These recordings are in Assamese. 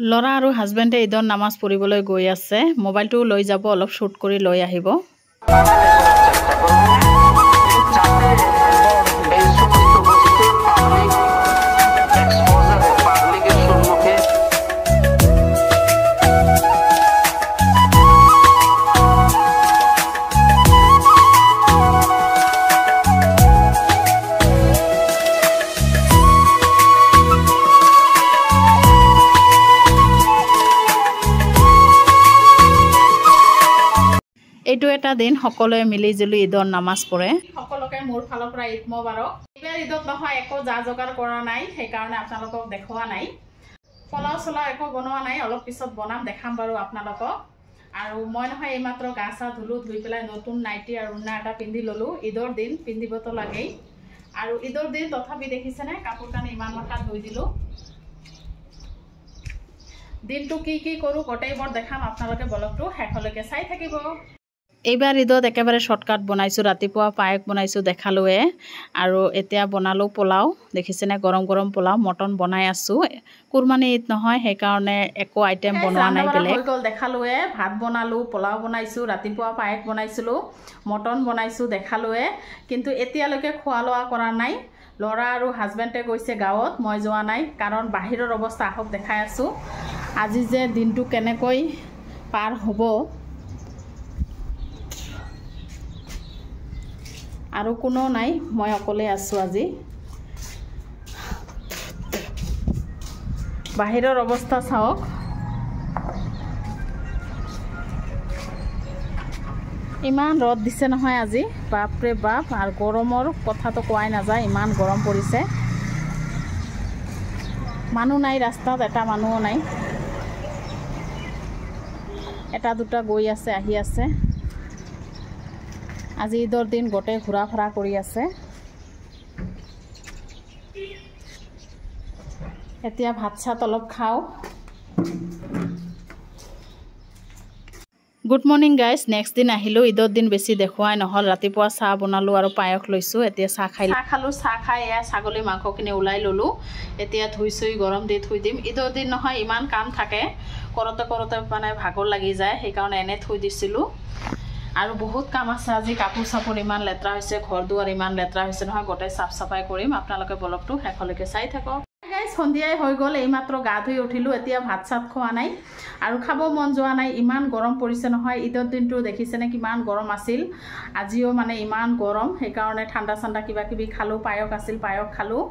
লৰা আৰু হাজবেণ্ডে ঈদৰ নামাজ পঢ়িবলৈ গৈ আছে। মোবাইলটো লৈ যাব, অলপ শ্বুট কৰি লৈ আহিব। এইটো এটা দিন সকলোৱে মিলি জুলি ঈদৰ নামাজ পঢ়ে। সকলোকে মোৰ ফালৰ পৰা ঈদ মোবাৰক। এইবাৰ ঈদত নহয় একো যা যোগাৰ কৰা নাই, সেইকাৰণে আপোনালোকক দেখুওৱা নাই। পোলাও চলাও একো বনোৱা নাই, অলপ পিছত বনাম, দেখাম বাৰু আপোনালোকক। আৰু মই নহয় এইমাত্ৰ গা চা ধুলো, ধুই পেলাই নতুন নাইটি আৰু উন্না এটা পিন্ধি ল'লোঁ। ঈদৰ দিন পিন্ধিবতো লাগেই। আৰু ঈদৰ দিন তথাপি দেখিছেনে কাপোৰ কানি ইমান মতা ধুই দিলোঁ। দিনটো কি কৰোঁ গোটেইবোৰ দেখাম, আপোনালোকে ব্লগটো শেষলৈকে চাই থাকিব। এইবাৰ ঈদত একেবাৰে শ্বৰ্টকাট বনাইছোঁ। ৰাতিপুৱা পায়স বনাইছোঁ দেখালোৱে, আৰু এতিয়া বনালোঁ পোলাও। দেখিছেনে গৰম গৰম পোলাও। মটন বনাই আছোঁ, কুৰমানী ঈদ নহয় সেইকাৰণে একো আইটেম বনোৱা নাই বেলেগ। হৈ গ'ল দেখালোৱে। ভাত বনালোঁ, পোলাও বনাইছোঁ, ৰাতিপুৱা পায়স বনাইছিলোঁ, মটন বনাইছোঁ দেখালোৱে। কিন্তু এতিয়ালৈকে খোৱা লোৱা কৰা নাই। ল'ৰা আৰু হাজবেণ্ডে গৈছে গাঁৱত, মই যোৱা নাই, কাৰণ বাহিৰৰ অৱস্থা আহক দেখাই আছোঁ। আজি যে দিনটো কেনেকৈ পাৰ হ'ব। আৰু কোনো নাই, মই অকলে আছোঁ আজি। বাহিৰৰ অৱস্থা চাওক। ইমান ৰ'দ দিছে নহয় আজি, বাপৰে বাপ। আৰু গৰমৰ কথাটো কোৱাই নাযায়, ইমান গৰম পৰিছে। মানুহ নাই ৰাস্তাত, এটা মানুহো নাই। এটা দুটা গৈ আছে, আহি আছে। আজি ঈদৰ দিন গোটেই ঘূৰা ফুৰা কৰি আছে। এতিয়া ভাত চাত অলপ খাওঁ। Good morning guys. নেক্সট দিন আহিলোঁ। ঈদৰ দিন বেছি দেখুৱাই নহ'ল। ৰাতিপুৱা চাহ বনালোঁ আৰু পায়স লৈছোঁ। এতিয়া চাহ খালোঁ। চাহ খাই এয়া ছাগলী মাংসখিনি ওলাই ল'লোঁ। এতিয়া ধুই চুই গৰম দি থৈ দিম। ঈদৰ দিন নহয় ইমান কাম থাকে, কৰোঁতে মানে ভাগৰ লাগি যায়, সেইকাৰণে এনেই থৈ দিছিলোঁ। আৰু বহুত কাম আছে আজি। কাপোৰ চাপোৰ ইমান লেতেৰা হৈছে, ঘৰ দুৱাৰ ইমান লেতেৰা হৈছে নহয়, গোটেই চাফ চাফাই কৰিম। আপোনালোকে ব্লগটো শেষলৈকে চাই থাকক। সন্ধিয়াই হৈ গ'ল, এইমাত্ৰ গা ধুই উঠিলোঁ। এতিয়া ভাত চাত খোৱা নাই আৰু খাব মন যোৱা নাই, ইমান গৰম পৰিছে নহয়। ঈদৰ দিনটো দেখিছেনে কিমান গৰম আছিল। আজিও মানে ইমান গৰম, সেইকাৰণে ঠাণ্ডা চাণ্ডা কিবা কিবি খালোঁ। পায়স আছিল, পায়স খালোঁ।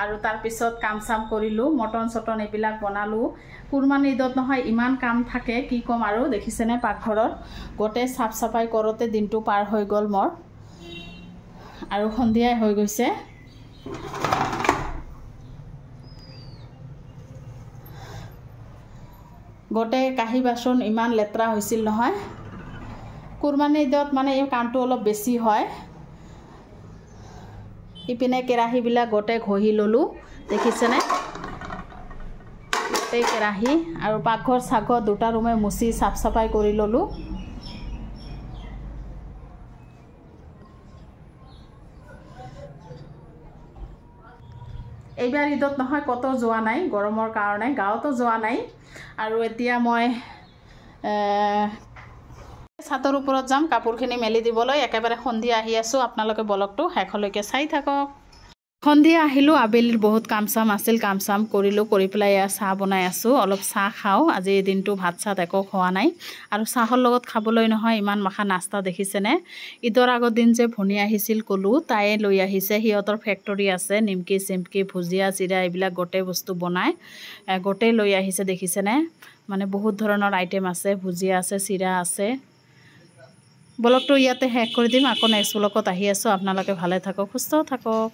আৰু তাৰপিছত কাম চাম কৰিলোঁ, মটন চটন এইবিলাক বনালোঁ। কুৰমানী ঈদত নহয় ইমান কাম থাকে, কি ক'ম আৰু। দেখিছেনে পাকঘৰত গোটেই চাফ চাফাই কৰোঁতে দিনটো পাৰ হৈ গ'ল মোৰ। আৰু সন্ধিয়াই হৈ গৈছে। গোটেই কাঁহী বাচন ইমান লেতেৰা হৈছিল নহয়। কুৰমানী ঈদত মানে এই কামটো অলপ বেছি হয়। ইপিনে কেৰাহীবিলাক গোটেই ঘঁহি ল'লোঁ, দেখিছেনে গোটেই কেৰাহী। আৰু পাকঘৰ চাকঘৰ দুটা ৰুমে মুচি চাফ চাফাই কৰি ল'লোঁ। এইবাৰ ঈদত নহয় ক'তো যোৱা নাই, গৰমৰ কাৰণে গাঁৱতো যোৱা নাই। আৰু এতিয়া মই ছাদৰ ওপৰত যাম কাপোৰখিনি মেলি দিবলৈ। একেবাৰে সন্ধিয়া আহি আছোঁ, আপোনালোকে ব্লগটো শেষলৈকে চাই থাকক। সন্ধিয়া আহিলোঁ, আবেলিৰ বহুত কাম চাম আছিল, কাম চাম কৰিলোঁ। কৰি পেলাই এয়া চাহ বনাই আছোঁ, অলপ চাহ খাওঁ। আজি দিনটো ভাত চাত একো খোৱা নাই। আৰু চাহৰ লগত খাবলৈ নহয় ইমান মাখা নাস্তা দেখিছেনে। ঈদৰ আগৰ দিন যে ভনী আহিছিল ক'লোঁ, তাইয়ে লৈ আহিছে। সিহঁতৰ ফেক্টৰী আছে, নিমকি চিমকি ভুজিয়া চিৰা এইবিলাক গোটেই বস্তু বনাই, গোটেই লৈ আহিছে। দেখিছেনে মানে বহুত ধৰণৰ আইটেম আছে, ভুজিয়া আছে, চিৰা আছে। ব্লগটো ইয়াতে শেষ কৰি দিম, আকৌ নেক্সট ব্লগত আহি আছোঁ। আপোনালোকে ভালে থাকক, সুস্থ থাকক।